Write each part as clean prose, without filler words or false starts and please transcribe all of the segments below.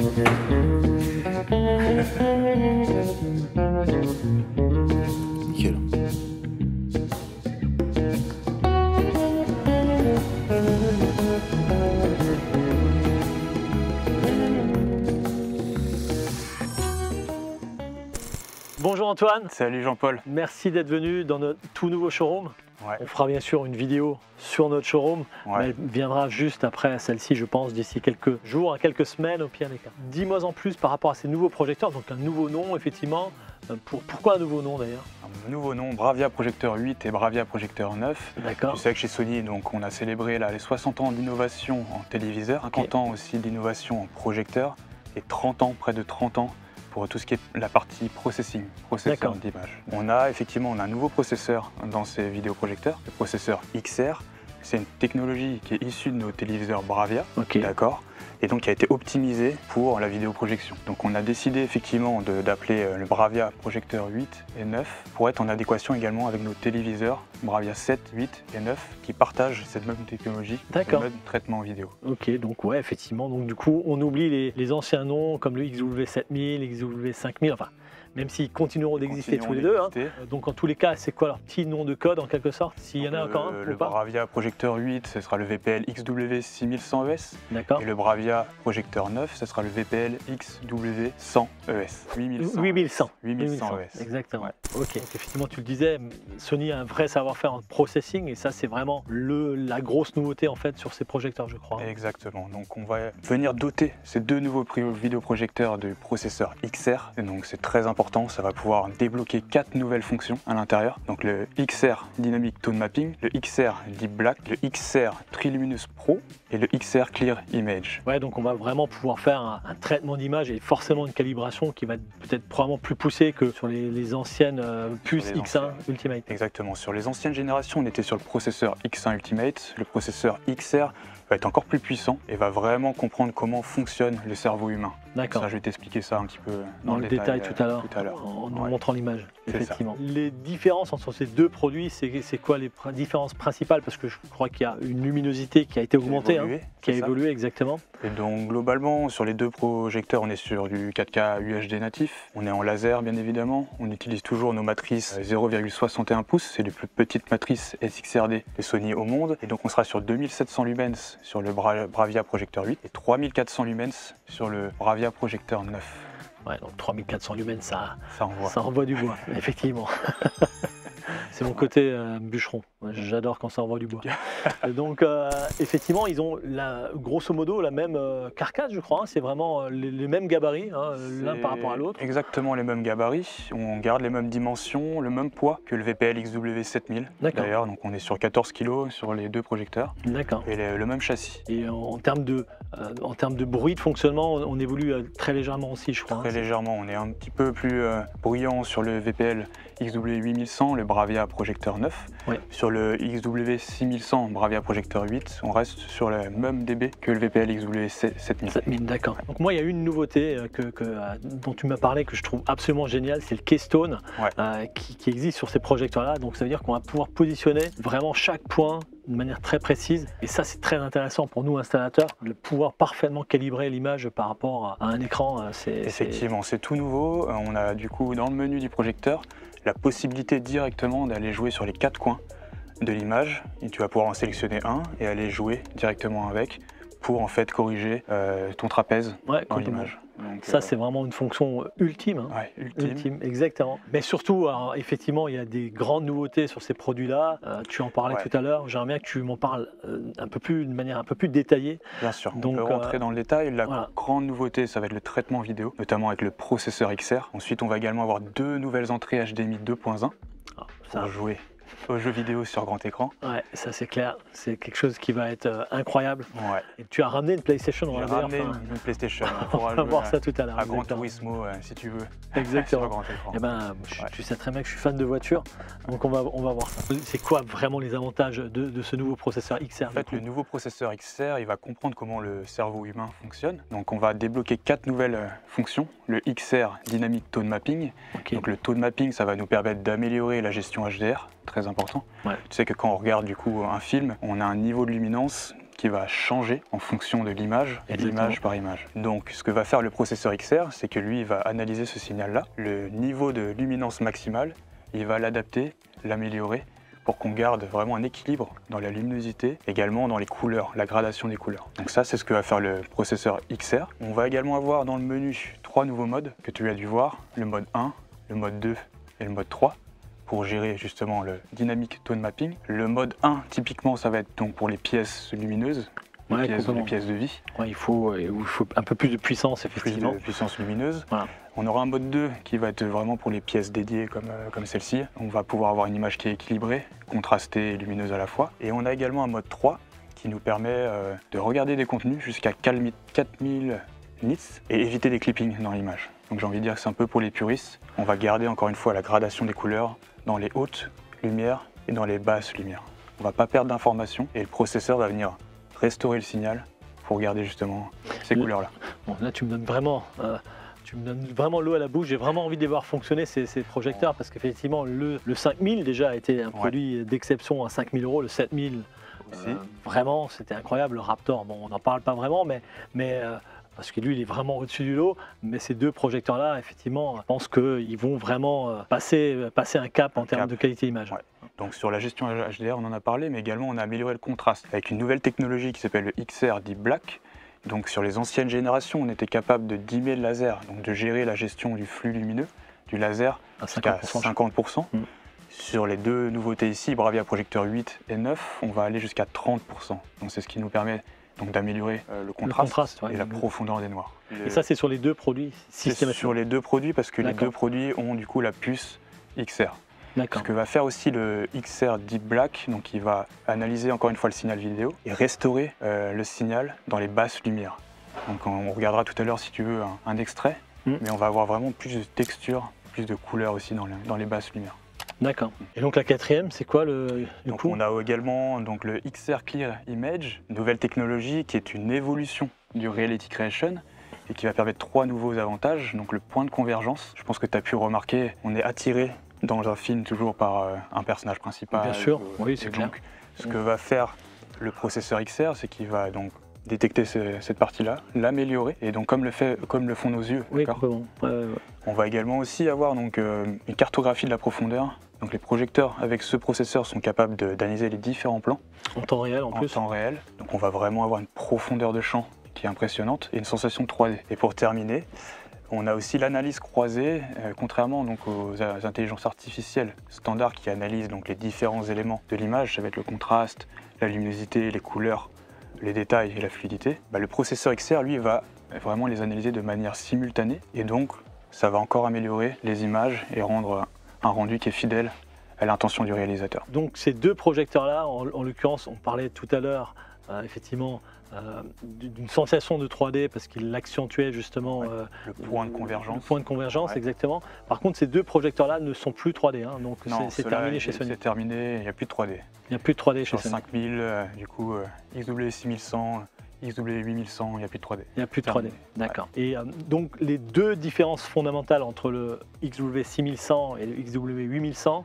Nickel. Bonjour Antoine. Salut Jean-Paul. Merci d'être venu dans notre tout nouveau showroom. Ouais. On fera bien sûr une vidéo sur notre showroom, Ouais. mais elle viendra juste après celle-ci, je pense, d'ici quelques jours, quelques semaines au pire des cas. Dis-moi en plus par rapport à ces nouveaux projecteurs, donc un nouveau nom effectivement. Pourquoi un nouveau nom d'ailleurs? Un nouveau nom, Bravia Projecteur 8 et Bravia Projecteur 9. D'accord. Tu sais que chez Sony, donc, on a célébré là, les 60 ans d'innovation en téléviseur, 50 ans aussi d'innovation en projecteur et 30 ans, près de 30 ans pour tout ce qui est la partie processing, processeur d'image. On a un nouveau processeur dans ces vidéoprojecteurs, le processeur XR. C'est une technologie qui est issue de nos téléviseurs Bravia, d'accord, et donc qui a été optimisée pour la vidéoprojection. Donc on a décidé effectivement d'appeler le Bravia Projecteur 8 et 9 pour être en adéquation également avec nos téléviseurs Bravia 7, 8 et 9 qui partagent cette même technologie, le même traitement vidéo. Ok, donc ouais, effectivement, donc du coup on oublie les anciens noms comme le XW7000, XW5000, enfin même s'ils continueront d'exister tous les deux. Hein. Donc en tous les cas, c'est quoi leur petit nom de code en quelque sorte, s'il y en a encore un Le ou pas? Bravia Projecteur 8, ce sera le VPL XW6100ES. D'accord. Et le Bravia Projecteur 9, ce sera le VPL XW100ES. 8100. 8100 ES. Exactement. Ouais. Ok, donc effectivement tu le disais, Sony a un vrai savoir-faire en processing et ça c'est vraiment la grosse nouveauté en fait sur ces projecteurs, je crois. Exactement, donc on va venir doter ces deux nouveaux vidéoprojecteurs de processeur XR, et donc c'est très important. Ça va pouvoir débloquer 4 nouvelles fonctions à l'intérieur. Donc le XR Dynamic Tone Mapping, le XR Deep Black, le XR Triluminous Pro et le XR Clear Image. Ouais, donc on va vraiment pouvoir faire un traitement d'image et forcément une calibration qui va être peut-être probablement plus poussée que sur les anciennes puces X1 Ultimate. Exactement, sur les anciennes générations, on était sur le processeur X1 Ultimate. Le processeur XR va être encore plus puissant et va vraiment comprendre comment fonctionne le cerveau humain. D'accord. Ça, je vais t'expliquer ça un petit peu dans le détail tout à l'heure, en nous montrant l'image. Effectivement. Les différences entre ces deux produits, c'est quoi les différences principales? Parce que je crois qu'il y a une luminosité qui a été augmentée, qui a évolué exactement. Et donc globalement, sur les deux projecteurs, on est sur du 4K UHD natif. On est en laser, bien évidemment. On utilise toujours nos matrices 0,61 pouces. C'est les plus petites matrices SXRD de Sony au monde. Et donc on sera sur 2700 lumens sur le Bravia Projecteur 8 et 3400 lumens sur le Bravia Projecteur 9. Ouais, donc 3400 lumens, ça envoie du bois, effectivement. C'est mon côté bûcheron, j'adore quand ça envoie du bois. Donc effectivement, ils ont grosso modo la même carcasse, je crois, c'est vraiment les mêmes gabarits, l'un par rapport à l'autre. Exactement les mêmes gabarits, on garde les mêmes dimensions, le même poids que le VPL XW7000 d'ailleurs, donc on est sur 14 kg sur les deux projecteurs. D'accord. Et le même châssis. Et en termes de bruit de fonctionnement, on évolue très légèrement aussi, je crois. Très légèrement, on est un petit peu plus bruyant sur le VPL XW8100, le Bravia Projecteur 9. Ouais. Sur le XW6100 Bravia Projecteur 8, on reste sur le même dB que le VPL XW7000. 7000, d'accord. Donc moi, il y a une nouveauté dont tu m'as parlé que je trouve absolument géniale, c'est le Keystone qui existe sur ces projecteurs-là. Donc ça veut dire qu'on va pouvoir positionner vraiment chaque point de manière très précise. Et ça, c'est très intéressant pour nous installateurs, de pouvoir parfaitement calibrer l'image par rapport à un écran. Effectivement, c'est tout nouveau. On a du coup dans le menu du projecteur la possibilité directement d'aller jouer sur les 4 coins de l'image. Et tu vas pouvoir en sélectionner un et aller jouer directement avec pour en fait corriger ton trapèze dans l'image. Ça, c'est vraiment une fonction ultime. Ultime, exactement. Mais surtout, alors, effectivement, il y a des grandes nouveautés sur ces produits-là. Tu en parlais tout à l'heure. J'aimerais bien que tu m'en parles de manière un peu plus détaillée. Bien sûr, donc, on peut rentrer dans le détail. La grande nouveauté, ça va être le traitement vidéo, notamment avec le processeur XR. Ensuite, on va également avoir 2 nouvelles entrées HDMI 2.1 pour jouer aux jeux vidéo sur grand écran. Ouais, ça c'est clair, c'est quelque chose qui va être incroyable. Ouais. Et tu as ramené une PlayStation. J'ai ramené une PlayStation. On va voir ça tout à l'heure. À Gran Turismo, si tu veux. Exactement. Sur grand écran. Et ben, tu sais très bien que je suis fan de voitures, donc on va voir ça. C'est quoi vraiment les avantages de ce nouveau processeur XR? En fait, le nouveau processeur XR, il va comprendre comment le cerveau humain fonctionne. Donc on va débloquer 4 nouvelles fonctions. Le XR Dynamic Tone Mapping. Donc le tone mapping, ça va nous permettre d'améliorer la gestion HDR. Très important. Tu sais que quand on regarde du coup un film, on a un niveau de luminance qui va changer en fonction de l'image et de l'image par image. Donc ce que va faire le processeur XR, c'est que lui il va analyser ce signal-là, le niveau de luminance maximale, il va l'adapter, l'améliorer pour qu'on garde vraiment un équilibre dans la luminosité, également dans les couleurs, la gradation des couleurs. Donc ça, c'est ce que va faire le processeur XR. On va également avoir dans le menu 3 nouveaux modes que tu as dû voir, le mode 1, le mode 2 et le mode 3, pour gérer justement le Dynamic Tone Mapping. Le mode 1, typiquement, ça va être donc pour les pièces lumineuses, les pièces de vie. Ouais, il faut un peu plus de puissance, effectivement. Plus de puissance lumineuse. Voilà. On aura un mode 2 qui va être vraiment pour les pièces dédiées comme celle-ci. On va pouvoir avoir une image qui est équilibrée, contrastée et lumineuse à la fois. Et on a également un mode 3 qui nous permet de regarder des contenus jusqu'à 4000 nits et éviter des clippings dans l'image. Donc j'ai envie de dire que c'est un peu pour les puristes. On va garder encore une fois la gradation des couleurs dans les hautes lumières et dans les basses lumières. On ne va pas perdre d'informations et le processeur va venir restaurer le signal pour garder justement ces couleurs-là. Bon, là tu me donnes vraiment l'eau à la bouche. J'ai vraiment envie de les voir fonctionner ces projecteurs parce qu'effectivement le 5000 déjà a été un produit d'exception à 5000 €. Le 7000 vraiment c'était incroyable. Le Raptor, bon, on n'en parle pas vraiment, mais parce que lui il est vraiment au-dessus du lot. Mais ces deux projecteurs là, effectivement, je pense qu'ils vont vraiment passer un cap en termes de qualité d'image. Ouais. Donc sur la gestion HDR, on en a parlé, mais également on a amélioré le contraste avec une nouvelle technologie qui s'appelle le XR Deep Black. Donc sur les anciennes générations, on était capable de dimmer le laser, donc de gérer la gestion du flux lumineux du laser jusqu'à 50%. Sur les deux nouveautés ici, Bravia Projecteur 8 et 9, on va aller jusqu'à 30%. Donc c'est ce qui nous permet d'améliorer le contraste et la profondeur des noirs. Et ça c'est sur les deux produits systématiquement. Sur les deux produits parce que les deux produits ont du coup la puce XR. Ce que va faire aussi le XR Deep Black, donc il va analyser encore une fois le signal vidéo et restaurer le signal dans les basses lumières. Donc on regardera tout à l'heure si tu veux un extrait, mais on va avoir vraiment plus de texture, plus de couleurs aussi dans les basses lumières. D'accord. Et donc la quatrième, c'est quoi donc on a également donc, le XR Clear Image, une nouvelle technologie qui est une évolution du Reality Creation et qui va permettre 3 nouveaux avantages. Donc le point de convergence, je pense que tu as pu remarquer, on est attiré dans un film toujours par un personnage principal. Bien sûr, oui c'est clair. Ce que va faire le processeur XR, c'est qu'il va donc détecter cette partie-là, l'améliorer, et donc comme le font nos yeux. Oui, on va également aussi avoir donc, une cartographie de la profondeur. Donc les projecteurs avec ce processeur sont capables d'analyser les différents plans. En temps réel en plus. En temps réel. Donc on va vraiment avoir une profondeur de champ qui est impressionnante et une sensation de 3D. Et pour terminer, on a aussi l'analyse croisée, contrairement donc aux intelligences artificielles standards qui analysent donc les différents éléments de l'image, ça va être le contraste, la luminosité, les couleurs, les détails et la fluidité. Le processeur XR, lui, va vraiment les analyser de manière simultanée et donc ça va encore améliorer les images et rendre un rendu qui est fidèle à l'intention du réalisateur. Donc ces deux projecteurs-là, en l'occurrence, on parlait tout à l'heure, effectivement, d'une sensation de 3D parce qu'il l'accentuait justement le point de convergence. Le point de convergence, exactement. Par contre, ces deux projecteurs-là ne sont plus 3D, hein, donc c'est terminé chez Sony. C'est terminé, il n'y a plus de 3D. Il n'y a plus de 3D chez Sony. Sur 5000, du coup, XW6100, XW8100, il n'y a plus de 3D. Il n'y a plus de 3D, d'accord. Et donc les deux différences fondamentales entre le XW6100 et le XW8100,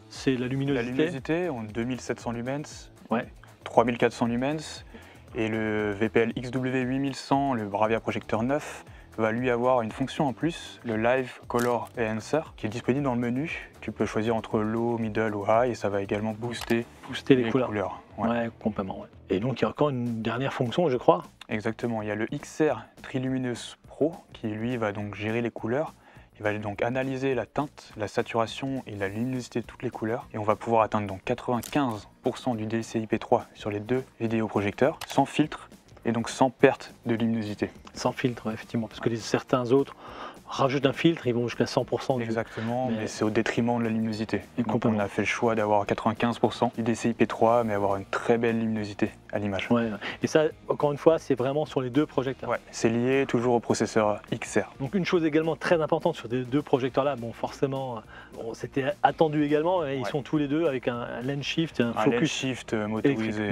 c'est la luminosité. La luminosité, on a 2700 lumens, 3400 lumens. Et le VPL XW8100, le Bravia Projecteur 9, va lui avoir une fonction en plus, le Live Color Enhancer, qui est disponible dans le menu. Tu peux choisir entre low, middle ou high et ça va également booster les couleurs. Ouais, complètement. Ouais. Et donc il y a encore une dernière fonction, je crois. Exactement, il y a le XR Triluminous Pro qui lui va donc gérer les couleurs. Il va donc analyser la teinte, la saturation et la luminosité de toutes les couleurs. Et on va pouvoir atteindre donc 95% du DCI-P3 sur les deux vidéoprojecteurs, sans filtre et donc sans perte de luminosité. Sans filtre, effectivement, parce que certains autres rajoutent un filtre, ils vont jusqu'à 100%. Exactement, mais c'est au détriment de la luminosité. Donc on a fait le choix d'avoir 95% du DCI-P3, mais avoir une très belle luminosité à l'image. Ouais. Et ça, encore une fois, c'est vraiment sur les deux projecteurs. Ouais, c'est lié toujours au processeur XR. Donc une chose également très importante sur ces deux projecteurs-là, bon forcément, c'était attendu également, et ils sont tous les deux avec un lens shift, un focus lens shift motorisé.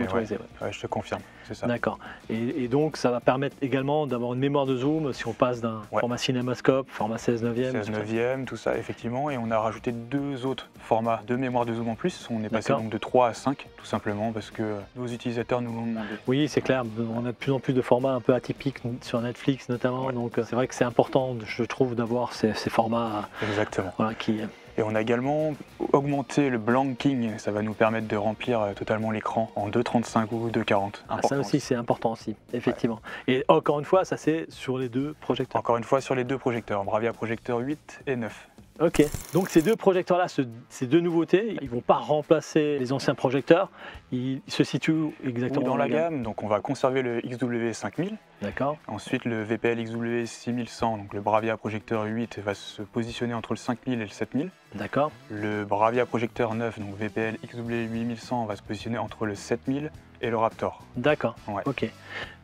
Ouais, je te confirme, c'est ça. D'accord. Et donc ça va permettre également d'avoir une mémoire de zoom si on passe d'un format cinémascope, format 16:9. 16:9, tout ça, effectivement. Et on a rajouté deux autres formats de mémoire de zoom en plus. On est passé donc de 3 à 5, tout simplement parce que nos utilisateurs nous moment demandé. Oui, c'est clair. On a de plus en plus de formats un peu atypiques sur Netflix notamment. Donc c'est vrai que c'est important, je trouve, d'avoir ces formats. Exactement. Voilà, qui... Et on a également augmenté le blanking, ça va nous permettre de remplir totalement l'écran en 2,35 ou 2,40. Ça aussi, c'est important aussi, effectivement. Ouais. Et encore une fois, ça c'est sur les 2 projecteurs. Encore une fois sur les 2 projecteurs, Bravia projecteur 8 et 9. Ok, donc ces 2 projecteurs-là, ces 2 nouveautés, ils ne vont pas remplacer les anciens projecteurs, ils se situent exactement dans la gamme. Donc on va conserver le XW5000. D'accord. Ensuite le VPL XW6100, donc le Bravia projecteur 8 va se positionner entre le 5000 et le 7000. D'accord. Le Bravia projecteur 9, donc VPL XW8100, va se positionner entre le 7000 et le Raptor. D'accord, ouais. Ok.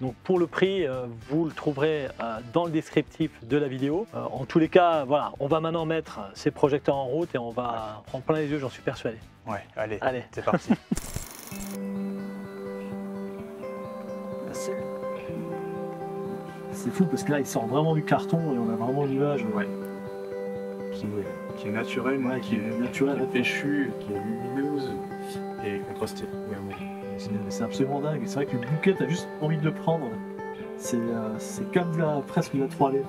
Donc pour le prix, vous le trouverez dans le descriptif de la vidéo. En tous les cas, voilà, on va maintenant mettre ces projecteurs en route et on va prendre plein les yeux, j'en suis persuadé. Ouais, allez. C'est parti. C'est fou parce que là, il sort vraiment du carton et on a vraiment l'image qui est naturelle, qui est naturelle, péchue, qui est lumineuse et contrastée. C'est absolument dingue. C'est vrai que le bouquet, tu as juste envie de le prendre. C'est comme presque de la 3D,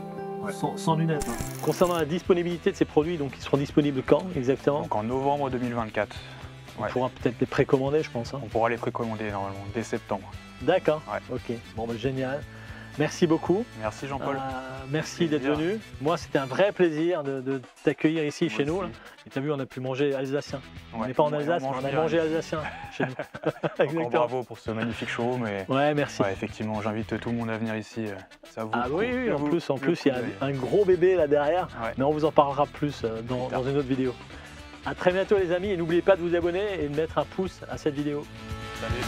sans lunettes. Concernant la disponibilité de ces produits, donc ils seront disponibles quand exactement? Donc en novembre 2024. On pourra peut-être les précommander, je pense. On pourra les précommander normalement dès septembre. D'accord, ok. Bon, génial. Merci beaucoup. Merci Jean-Paul. Merci d'être venu. Moi, c'était un vrai plaisir de t'accueillir ici chez nous. Là. Et tu as vu, on a pu manger alsacien. On n'est pas en Alsace, mais on a mangé alsacien chez nous. Encore bravo pour ce magnifique showroom. Ouais, merci. Effectivement, j'invite tout le monde à venir ici. Ça vaut oui, en plus, il y a un gros bébé là derrière. Mais on vous en parlera plus dans une autre vidéo. À très bientôt les amis et n'oubliez pas de vous abonner et de mettre un pouce à cette vidéo. Salut.